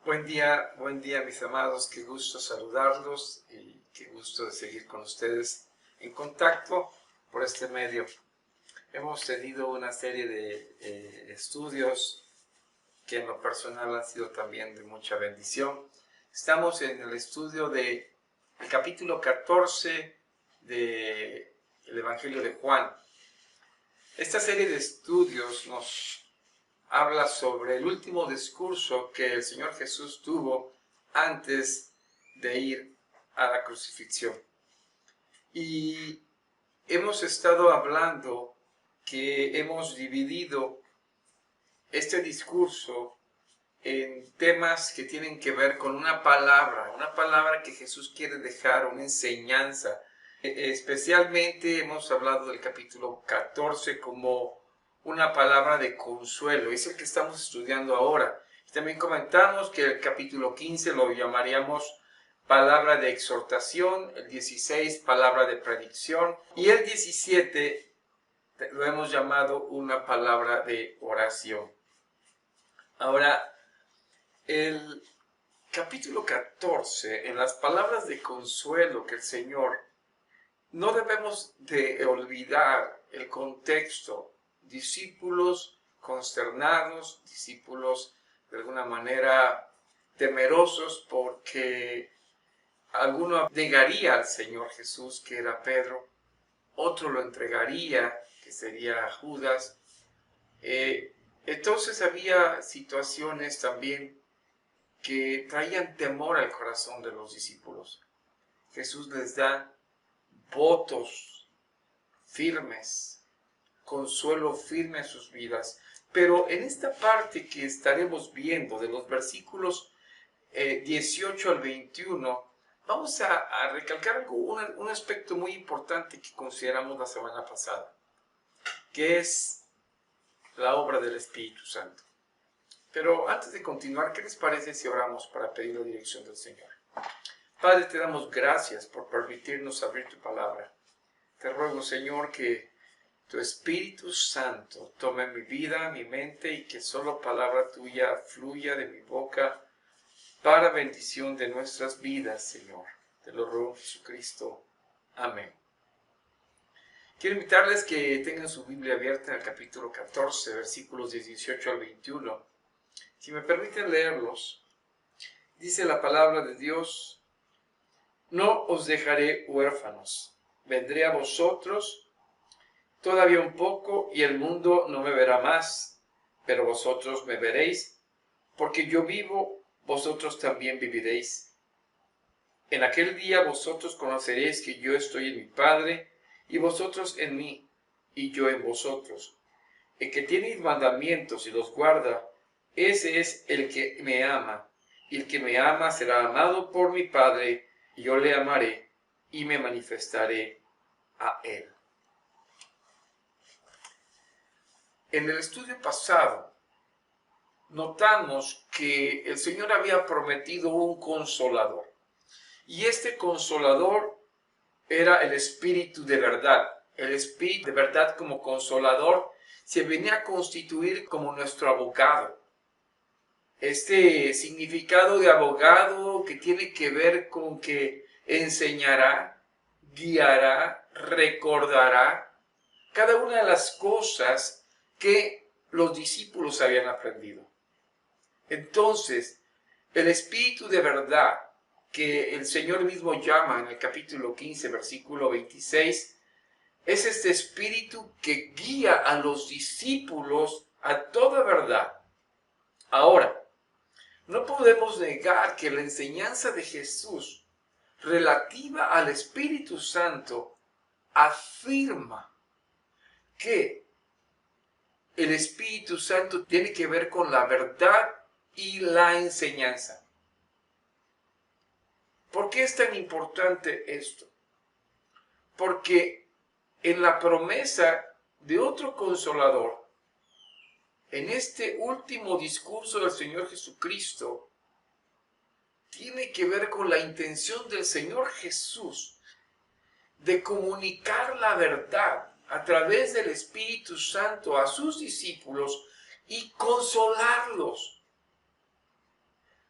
Buen día mis amados, qué gusto saludarlos y qué gusto de seguir con ustedes en contacto por este medio. Hemos tenido una serie de estudios que en lo personal han sido también de mucha bendición. Estamos en el estudio del capítulo 14 del Evangelio de Juan. Esta serie de estudios nos habla sobre el último discurso que el Señor Jesús tuvo antes de ir a la crucifixión. Y hemos estado hablando que hemos dividido este discurso en temas que tienen que ver con una palabra que Jesús quiere dejar, una enseñanza. Especialmente hemos hablado del capítulo 14 como una palabra de consuelo, es el que estamos estudiando ahora. También comentamos que el capítulo 15 lo llamaríamos palabra de exhortación, el 16 palabra de predicción y el 17 lo hemos llamado una palabra de oración. Ahora, el capítulo 14, en las palabras de consuelo que el Señor, no debemos de olvidar el contexto. Discípulos consternados, discípulos de alguna manera temerosos porque alguno negaría al Señor Jesús, que era Pedro, otro lo entregaría, que sería Judas. Entonces había situaciones también que traían temor al corazón de los discípulos. Jesús les da votos firmes, consuelo firme a sus vidas. Pero en esta parte que estaremos viendo, de los versículos 18 al 21, vamos a recalcar un aspecto muy importante que consideramos la semana pasada, que es la obra del Espíritu Santo. Pero antes de continuar, ¿qué les parece si oramos para pedir la dirección del Señor? Padre, te damos gracias por permitirnos abrir tu palabra. Te ruego, Señor, que tu Espíritu Santo tome mi vida, mi mente, y que solo palabra tuya fluya de mi boca para bendición de nuestras vidas, Señor. Te lo ruego en Jesucristo. Amén. Quiero invitarles que tengan su Biblia abierta en el capítulo 14, versículos 18 al 21. Si me permiten leerlos, dice la palabra de Dios: no os dejaré huérfanos, vendré a vosotros todavía un poco y el mundo no me verá más, pero vosotros me veréis, porque yo vivo, vosotros también viviréis. En aquel día vosotros conoceréis que yo estoy en mi Padre, y vosotros en mí, y yo en vosotros. El que tiene mis mandamientos y los guarda, ese es el que me ama, y el que me ama será amado por mi Padre, y yo le amaré, y me manifestaré a él. En el estudio pasado, notamos que el Señor había prometido un consolador. Y este consolador era el Espíritu de verdad. El Espíritu de verdad como consolador se venía a constituir como nuestro abogado. Este significado de abogado que tiene que ver con que enseñará, guiará, recordará cada una de las cosas que los discípulos habían aprendido. Entonces, el Espíritu de verdad, que el Señor mismo llama en el capítulo 15, versículo 26, es este Espíritu que guía a los discípulos a toda verdad. Ahora, no podemos negar que la enseñanza de Jesús relativa al Espíritu Santo afirma que el Espíritu Santo tiene que ver con la verdad y la enseñanza. ¿Por qué es tan importante esto? Porque en la promesa de otro consolador, en este último discurso del Señor Jesucristo, tiene que ver con la intención del Señor Jesús de comunicar la verdad a través del Espíritu Santo a sus discípulos y consolarlos.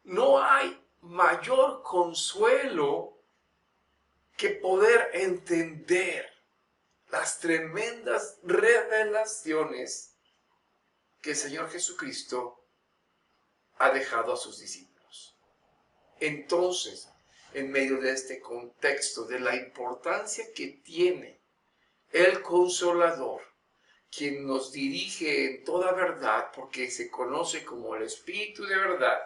No hay mayor consuelo que poder entender las tremendas revelaciones que el Señor Jesucristo ha dejado a sus discípulos. Entonces, en medio de este contexto de la importancia que tiene el Consolador, quien nos dirige en toda verdad, porque se conoce como el Espíritu de verdad,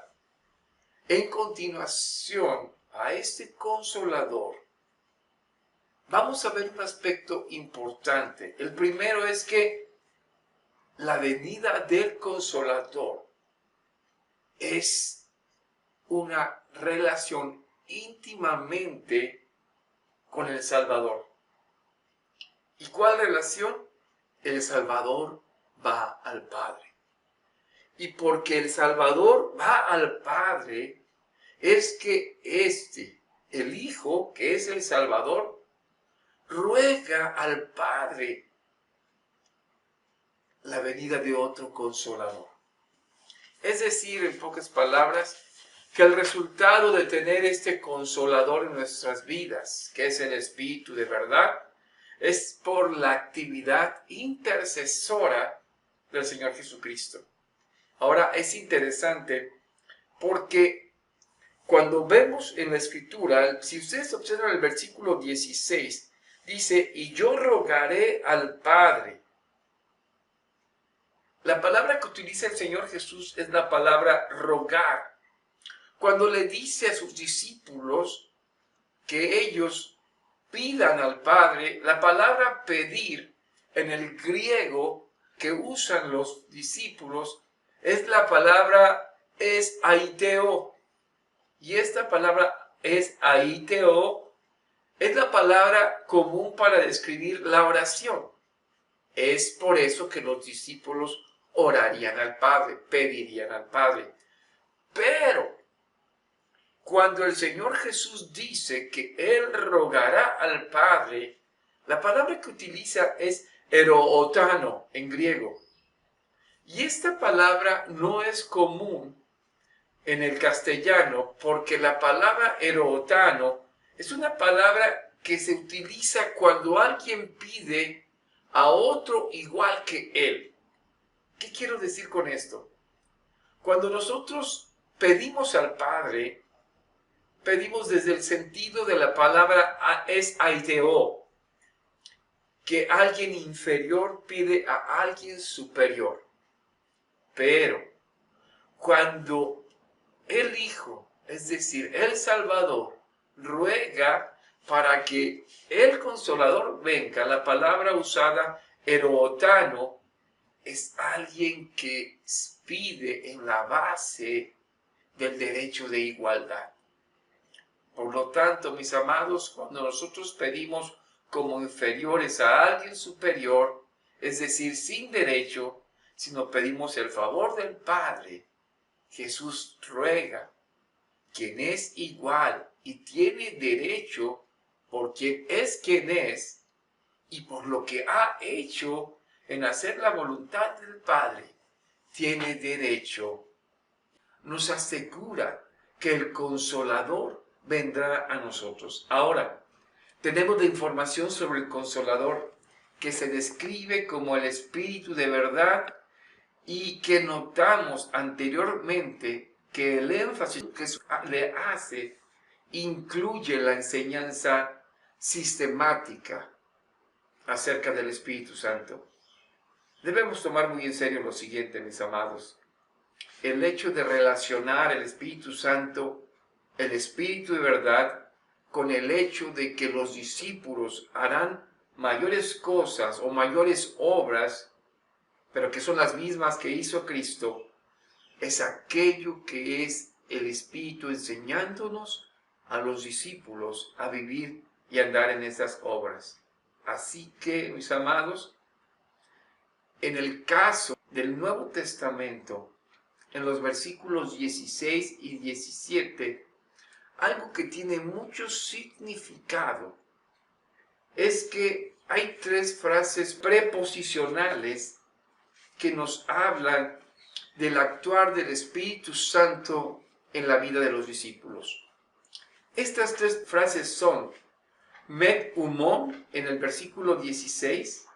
en continuación a este Consolador, vamos a ver un aspecto importante. El primero es que la venida del Consolador es una relación íntimamente con el Salvador. ¿Y cuál relación? El Salvador va al Padre. Y porque el Salvador va al Padre, es que el Hijo, que es el Salvador, ruega al Padre la venida de otro Consolador. Es decir, en pocas palabras, que el resultado de tener este Consolador en nuestras vidas, que es el Espíritu de verdad, es por la actividad intercesora del Señor Jesucristo. Ahora es interesante porque cuando vemos en la Escritura, si ustedes observan el versículo 16, dice, y yo rogaré al Padre. La palabra que utiliza el Señor Jesús es la palabra rogar. Cuando le dice a sus discípulos que ellos pidan al Padre, la palabra pedir en el griego que usan los discípulos es la palabra es aiteo. Y esta palabra es aiteo, es la palabra común para describir la oración. Es por eso que los discípulos orarían al Padre, pedirían al Padre. Pero cuando el Señor Jesús dice que Él rogará al Padre, la palabra que utiliza es erootano en griego. Y esta palabra no es común en el castellano porque la palabra erootano es una palabra que se utiliza cuando alguien pide a otro igual que él. ¿Qué quiero decir con esto? Cuando nosotros pedimos al Padre, pedimos desde el sentido de la palabra es aiteo, que alguien inferior pide a alguien superior. Pero cuando el Hijo, es decir, el Salvador, ruega para que el Consolador venga, la palabra usada, erootano, es alguien que pide en la base del derecho de igualdad. Por lo tanto, mis amados, cuando nosotros pedimos como inferiores a alguien superior, es decir, sin derecho, sino pedimos el favor del Padre, Jesús ruega, quien es igual y tiene derecho por quien es y por lo que ha hecho en hacer la voluntad del Padre, tiene derecho. Nos asegura que el Consolador vendrá a nosotros. Ahora, tenemos la información sobre el Consolador que se describe como el Espíritu de verdad y que notamos anteriormente que el énfasis que le hace incluye la enseñanza sistemática acerca del Espíritu Santo. Debemos tomar muy en serio lo siguiente, mis amados. El hecho de relacionar el Espíritu Santo, el Espíritu de verdad, con el hecho de que los discípulos harán mayores cosas o mayores obras, pero que son las mismas que hizo Cristo, es aquello que es el Espíritu enseñándonos a los discípulos a vivir y andar en esas obras. Así que, mis amados, en el caso del Nuevo Testamento, en los versículos 16 y 17, algo que tiene mucho significado es que hay tres frases preposicionales que nos hablan del actuar del Espíritu Santo en la vida de los discípulos. Estas tres frases son met humon en el versículo 16,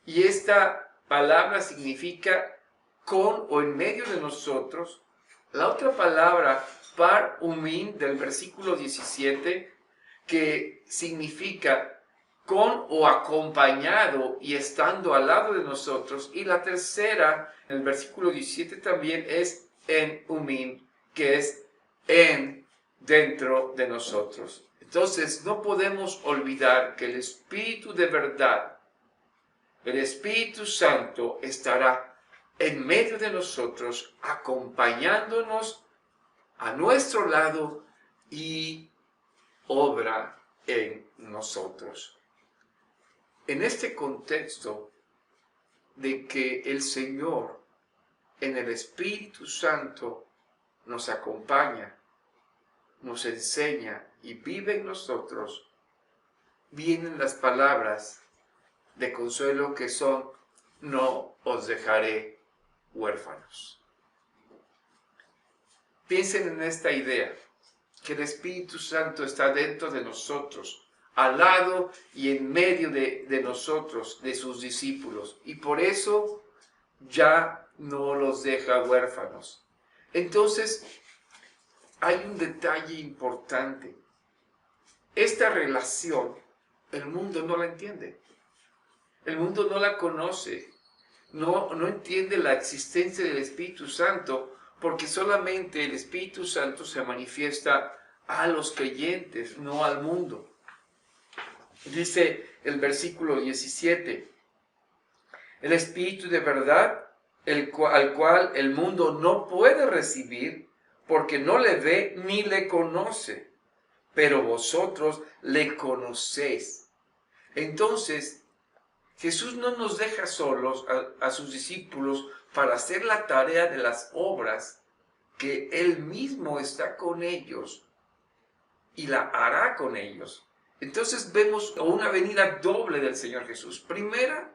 y esta palabra significa con o en medio de nosotros. La otra palabra, par humin, del versículo 17, que significa con o acompañado y estando al lado de nosotros. Y la tercera, en el versículo 17 también, es en humin, que es en dentro de nosotros. Entonces no podemos olvidar que el Espíritu de verdad, el Espíritu Santo, estará en medio de nosotros, acompañándonos a nuestro lado y obra en nosotros. En este contexto de que el Señor en el Espíritu Santo nos acompaña, nos enseña y vive en nosotros, vienen las palabras de consuelo que son: no os dejaré huérfanos. Piensen en esta idea, que el Espíritu Santo está dentro de nosotros, al lado y en medio de nosotros, de sus discípulos, y por eso ya no los deja huérfanos. Entonces, hay un detalle importante. Esta relación, el mundo no la entiende. El mundo no la conoce. No entiende la existencia del Espíritu Santo, porque solamente el Espíritu Santo se manifiesta a los creyentes, no al mundo. Dice el versículo 17, el Espíritu de verdad, al cual el mundo no puede recibir, porque no le ve ni le conoce, pero vosotros le conocéis. Entonces, Jesús no nos deja solos a sus discípulos para hacer la tarea de las obras, que Él mismo está con ellos y la hará con ellos. Entonces vemos una venida doble del Señor Jesús. Primera,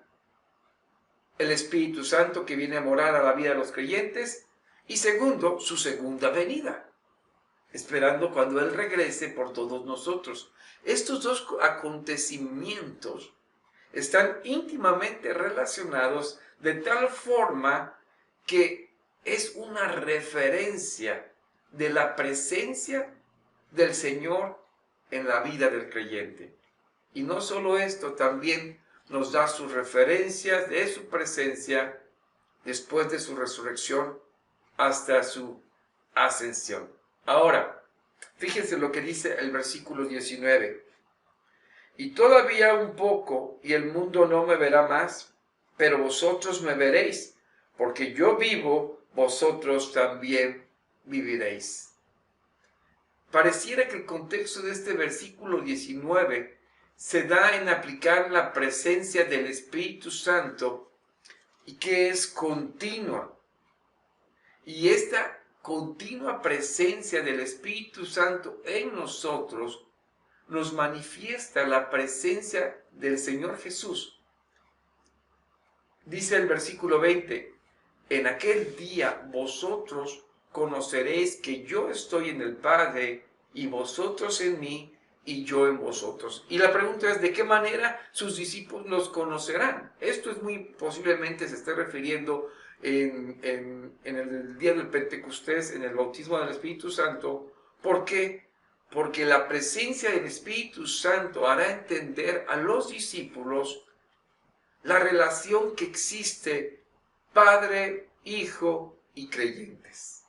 el Espíritu Santo que viene a morar a la vida de los creyentes, y segundo, su segunda venida, esperando cuando Él regrese por todos nosotros. Estos dos acontecimientos están íntimamente relacionados de tal forma que es una referencia de la presencia del Señor en la vida del creyente. Y no solo esto, también nos da sus referencias de su presencia después de su resurrección hasta su ascensión. Ahora, fíjense lo que dice el versículo 19. Y todavía un poco, y el mundo no me verá más, pero vosotros me veréis, porque yo vivo, vosotros también viviréis. Pareciera que el contexto de este versículo 19 se da en aplicar la presencia del Espíritu Santo, y que es continua. Y esta continua presencia del Espíritu Santo en nosotros nos manifiesta la presencia del Señor Jesús. Dice el versículo 20, en aquel día vosotros conoceréis que yo estoy en el Padre, y vosotros en mí, y yo en vosotros. Y la pregunta es, ¿de qué manera sus discípulos nos conocerán? Esto es muy posiblemente se esté refiriendo en el día del Pentecostés, en el bautismo del Espíritu Santo. ¿Por qué? Porque la presencia del Espíritu Santo hará entender a los discípulos la relación que existe Padre, Hijo y creyentes.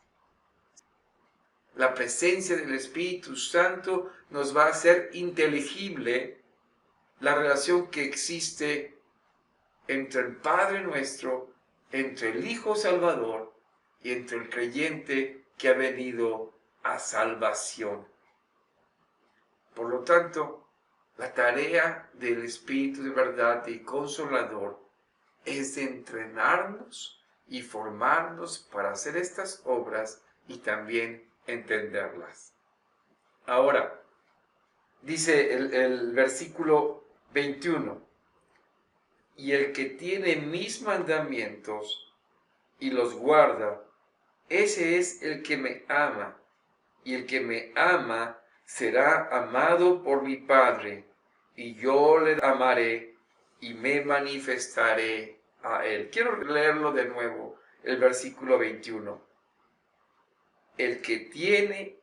La presencia del Espíritu Santo nos va a hacer inteligible la relación que existe entre el Padre nuestro, entre el Hijo Salvador y entre el creyente que ha venido a salvación. Por lo tanto, la tarea del Espíritu de verdad y Consolador es de entrenarnos y formarnos para hacer estas obras y también entenderlas. Ahora, dice el versículo 21, y el que tiene mis mandamientos y los guarda, ese es el que me ama, y el que me ama será amado por mi Padre, y yo le amaré y me manifestaré a él. Quiero leerlo de nuevo, el versículo 21. El que tiene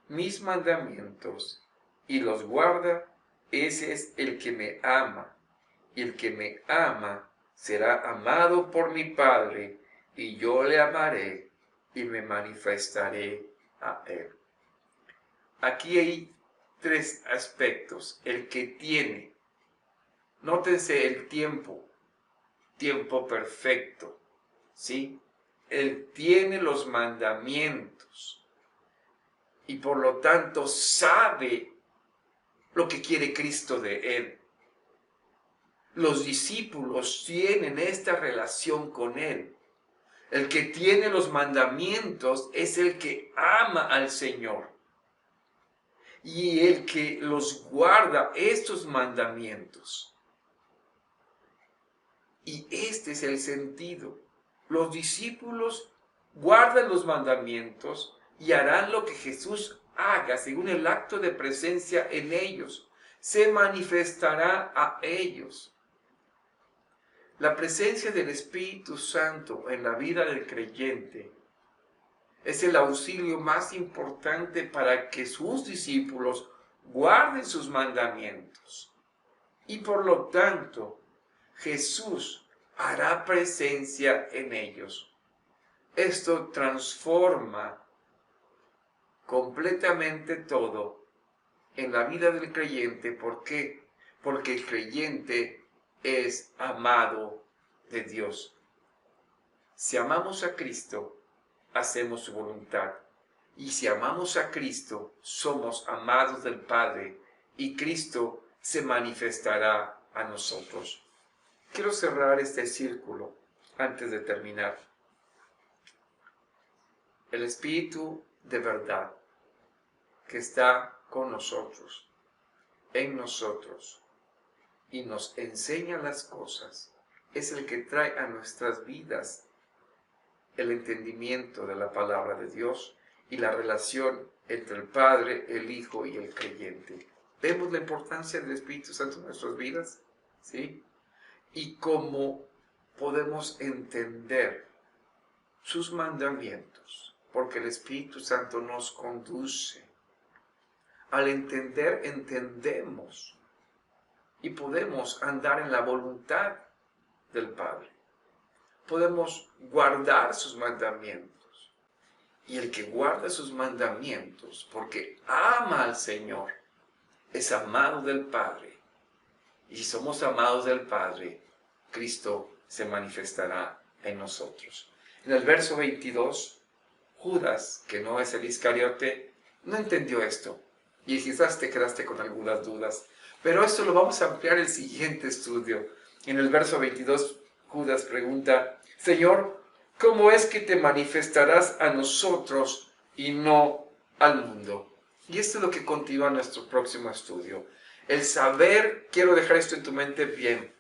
mis mandamientos y los guarda, ese es el que me ama, y el que me ama será amado por mi Padre, y yo le amaré y me manifestaré a él. Aquí hay tres aspectos. El que tiene, nótense el tiempo perfecto, ¿sí? Él tiene los mandamientos y por lo tanto sabe lo que quiere Cristo de él. Los discípulos tienen esta relación con él. El que tiene los mandamientos es el que ama al Señor. Y el que los guarda estos mandamientos. Y este es el sentido. Los discípulos guardan los mandamientos y harán lo que Jesús haga según el acto de presencia en ellos. Se manifestará a ellos. La presencia del Espíritu Santo en la vida del creyente es el auxilio más importante para que sus discípulos guarden sus mandamientos. Y por lo tanto, Jesús hará presencia en ellos. Esto transforma completamente todo en la vida del creyente. ¿Por qué? Porque el creyente es amado de Dios. Si amamos a Cristo, hacemos su voluntad. Y si amamos a Cristo, somos amados del Padre y Cristo se manifestará a nosotros. Quiero cerrar este círculo antes de terminar. El Espíritu de verdad que está con nosotros, en nosotros, y nos enseña las cosas, es el que trae a nuestras vidas el entendimiento de la palabra de Dios y la relación entre el Padre, el Hijo y el creyente. ¿Vemos la importancia del Espíritu Santo en nuestras vidas? ¿Sí? Y cómo podemos entender sus mandamientos, porque el Espíritu Santo nos conduce. Al entender, entendemos y podemos andar en la voluntad del Padre. Podemos guardar sus mandamientos. Y el que guarda sus mandamientos, porque ama al Señor, es amado del Padre. Y si somos amados del Padre, Cristo se manifestará en nosotros. En el verso 22, Judas, que no es el Iscariote, no entendió esto. Y quizás te quedaste con algunas dudas. Pero esto lo vamos a ampliar en el siguiente estudio. En el verso 22, Judas pregunta: Señor, ¿cómo es que te manifestarás a nosotros y no al mundo? Y esto es lo que continúa nuestro próximo estudio. El saber, quiero dejar esto en tu mente bien,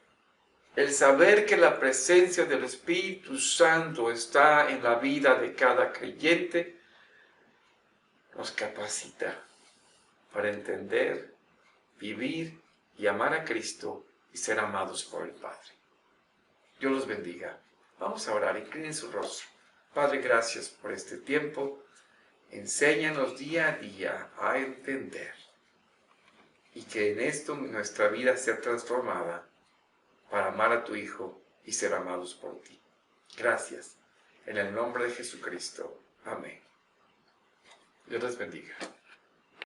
el saber que la presencia del Espíritu Santo está en la vida de cada creyente, nos capacita para entender, vivir y amar a Cristo y ser amados por el Padre. Dios los bendiga. Vamos a orar, inclinen su rostro. Padre, gracias por este tiempo. Enséñanos día a día a entender y que en esto nuestra vida sea transformada para amar a tu Hijo y ser amados por ti. Gracias. En el nombre de Jesucristo. Amén. Dios les bendiga.